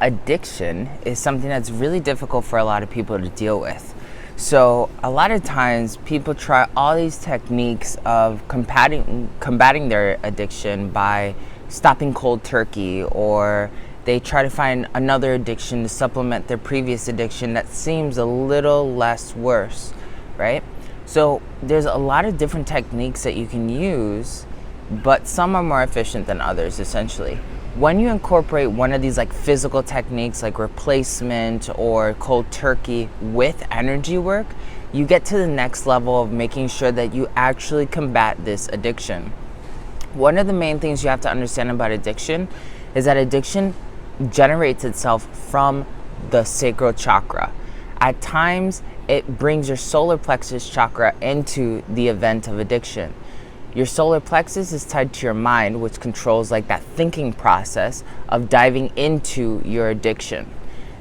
addiction is something that's really difficult for a lot of people to deal with. So a lot of times people try all these techniques of combating their addiction by stopping cold turkey, or they try to find another addiction to supplement their previous addiction that seems a little less worse, right? So there's a lot of different techniques that you can use, but some are more efficient than others, essentially. When you incorporate one of these like physical techniques like replacement or cold turkey with energy work, you get to the next level of making sure that you actually combat this addiction. One of the main things you have to understand about addiction is that addiction generates itself from the sacral chakra. At times, it brings your solar plexus chakra into the event of addiction. Your solar plexus is tied to your mind, which controls like that thinking process of diving into your addiction.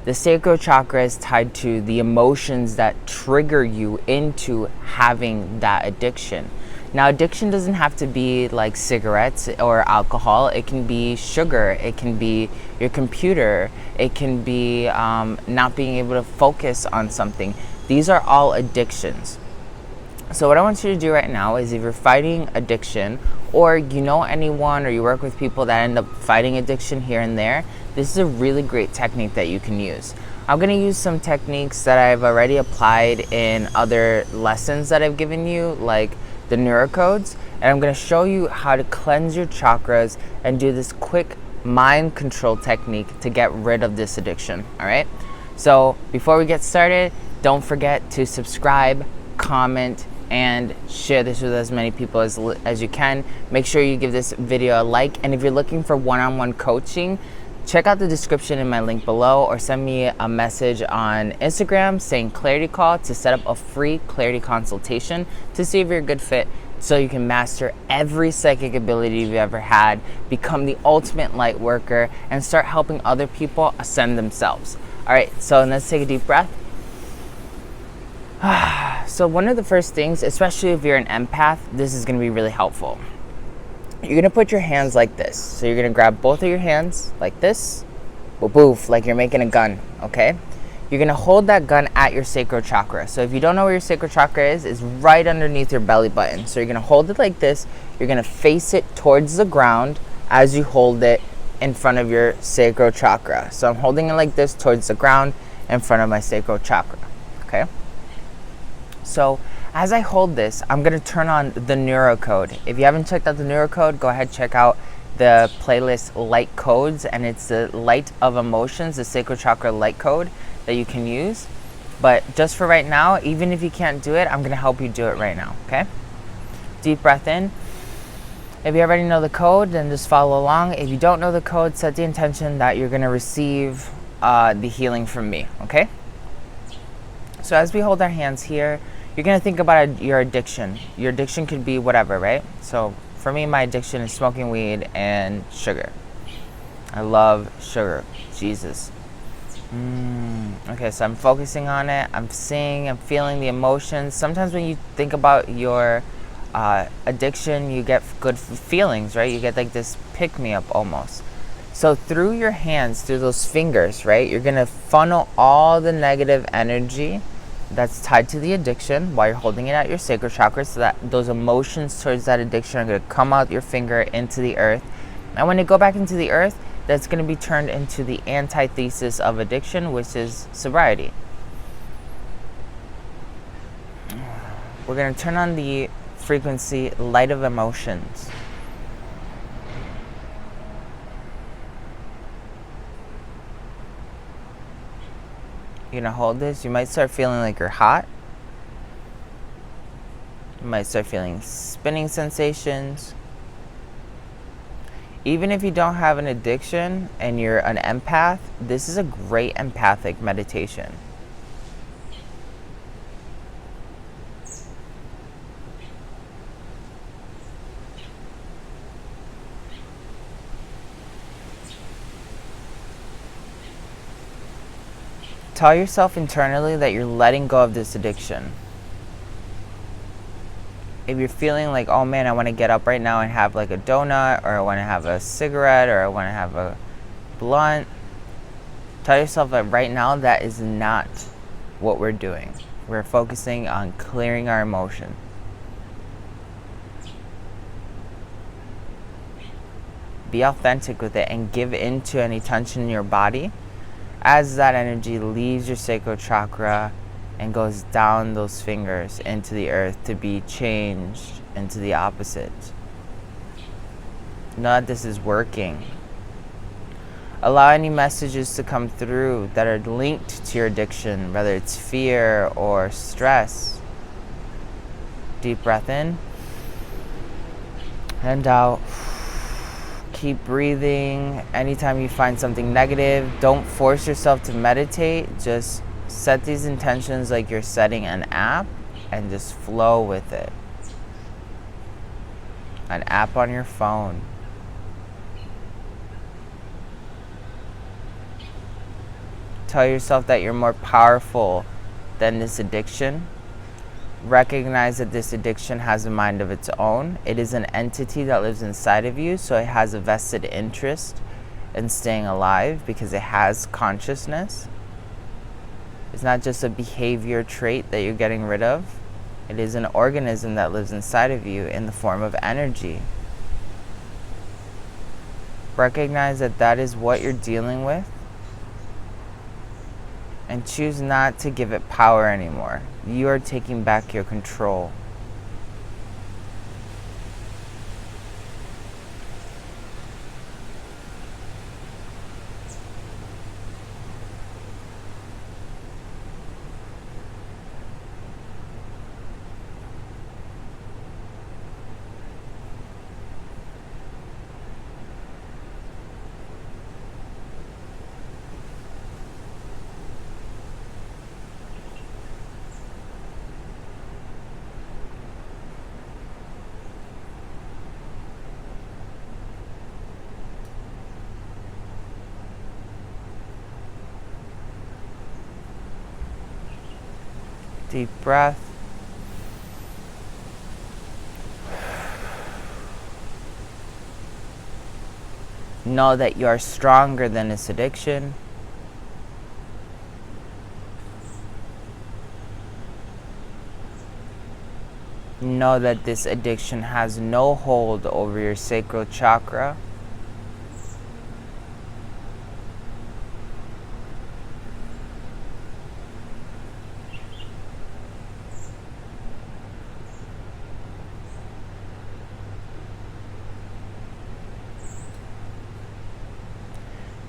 The sacral chakra is tied to the emotions that trigger you into having that addiction. Now, addiction doesn't have to be like cigarettes or alcohol. It can be sugar. It can be your computer. It can be not being able to focus on something. These are all addictions. So what I want you to do right now is, if you're fighting addiction, or you know anyone or you work with people that end up fighting addiction here and there, this is a really great technique that you can use. I'm going to use some techniques that I've already applied in other lessons that I've given you, like the neurocodes, and I'm going to show you how to cleanse your chakras and do this quick mind control technique to get rid of this addiction. All right? So before we get started, don't forget to subscribe, comment, and share this with as many people as you can. Make sure you give this video a like, and if you're looking for one-on-one coaching, check out the description in my link below, or send me a message on Instagram saying clarity call to set up a free clarity consultation to see if you're a good fit, so you can master every psychic ability you've ever had, become the ultimate light worker, and start helping other people ascend themselves. All right, so let's take a deep breath. So one of the first things, especially if you're an empath, this is going to be really helpful. You're going to put your hands like this. So you're going to grab both of your hands like this, boof, like you're making a gun, okay? You're going to hold that gun at your sacral chakra. So if you don't know where your sacral chakra is, it's right underneath your belly button. So you're going to hold it like this. You're going to face it towards the ground as you hold it in front of your sacral chakra. So I'm holding it like this towards the ground in front of my sacral chakra, okay? So as I hold this, I'm going to turn on the neurocode. If you haven't checked out the neurocode, go ahead, check out the playlist Light Codes, and it's the Light of Emotions, the sacral chakra light code that you can use. But just for right now, even if you can't do it, I'm going to help you do it right now, okay? Deep breath in. If you already know the code, then just follow along. If you don't know the code, set the intention that you're going to receive the healing from me, okay? So as we hold our hands here, you're going to think about your addiction. Your addiction could be whatever, right? So for me, my addiction is smoking weed and sugar. I love sugar. Jesus. Okay, so I'm focusing on it. I'm seeing, I'm feeling the emotions. Sometimes when you think about your addiction, you get good feelings, right? You get like this pick-me-up almost. So through your hands, through those fingers, right, you're going to funnel all the negative energy that's tied to the addiction while you're holding it at your sacral chakra, so that those emotions towards that addiction are going to come out your finger into the earth. And when they go back into the earth, that's going to be turned into the antithesis of addiction, which is sobriety. We're going to turn on the frequency light of emotions. You're going to hold this. You might start feeling like you're hot. You might start feeling spinning sensations. Even if you don't have an addiction and you're an empath, this is a great empathic meditation. Tell yourself internally that you're letting go of this addiction. If you're feeling like, oh man, I want to get up right now and have like a donut, or I want to have a cigarette, or I want to have a blunt, Tell yourself that right now that is not what we're doing. We're focusing on clearing our emotion. Be authentic with it and give into any tension in your body as that energy leaves your sacral chakra and goes down those fingers into the earth to be changed into the opposite. Know that this is working. Allow any messages to come through that are linked to your addiction, whether it's fear or stress. Deep breath in and out. Keep breathing. Anytime you find something negative, don't force yourself to meditate. Just set these intentions like you're setting an app and just flow with it. An app on your phone. Tell yourself that you're more powerful than this addiction. Recognize that this addiction has a mind of its own. It is an entity that lives inside of you, so it has a vested interest in staying alive because it has consciousness. It's not just a behavior trait that you're getting rid of. It is an organism that lives inside of you in the form of energy. Recognize that that is what you're dealing with, and choose not to give it power anymore. You are taking back your control. Deep breath. Know that you are stronger than this addiction. Know that this addiction has no hold over your sacral chakra.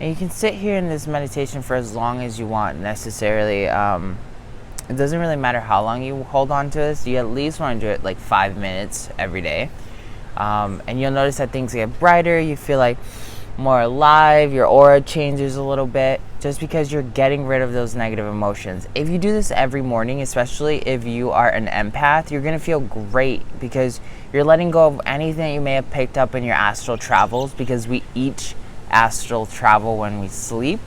And you can sit here in this meditation for as long as you want, necessarily. It doesn't really matter how long you hold on to this. You at least want to do it like 5 minutes every day. And you'll notice that things get brighter. You feel like more alive. Your aura changes a little bit just because you're getting rid of those negative emotions. If you do this every morning, especially if you are an empath, you're going to feel great because you're letting go of anything you may have picked up in your astral travels, because we each astral travel when we sleep.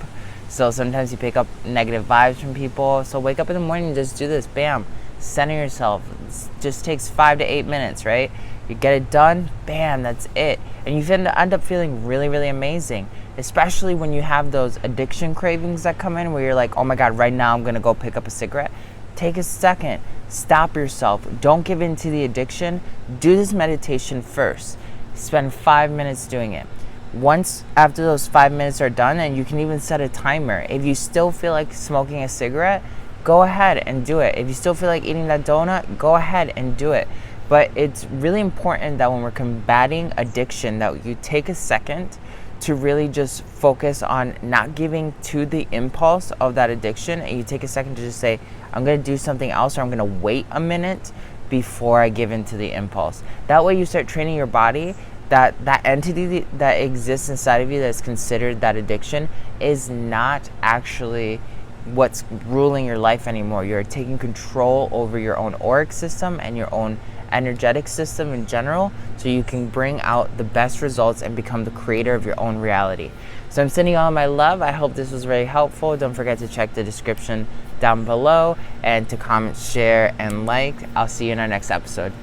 So sometimes you pick up negative vibes from people. So wake up in the morning and just do this. Bam. Center yourself. It just takes 5 to 8 minutes, right? You get it done. Bam. That's it. And you end up feeling really, really amazing. Especially when you have those addiction cravings that come in where you're like, oh my God, right now I'm going to go pick up a cigarette. Take a second. Stop yourself. Don't give in to the addiction. Do this meditation first. Spend 5 minutes doing it. Once after those 5 minutes are done, and you can even set a timer. If you still feel like smoking a cigarette, go ahead and do it. If you still feel like eating that donut, go ahead and do it. But it's really important that when we're combating addiction, that you take a second to really just focus on not giving to the impulse of that addiction, and you take a second to just say, I'm going to do something else, or I'm going to wait a minute before I give in to the impulse. That way you start training your body that entity that exists inside of you that's considered that addiction is not actually what's ruling your life anymore. You're taking control over your own auric system and your own energetic system in general, so you can bring out the best results and become the creator of your own reality. So I'm sending you all my love. I hope this was very helpful. Don't forget to check the description down below and to comment, share, and like. I'll see you in our next episode.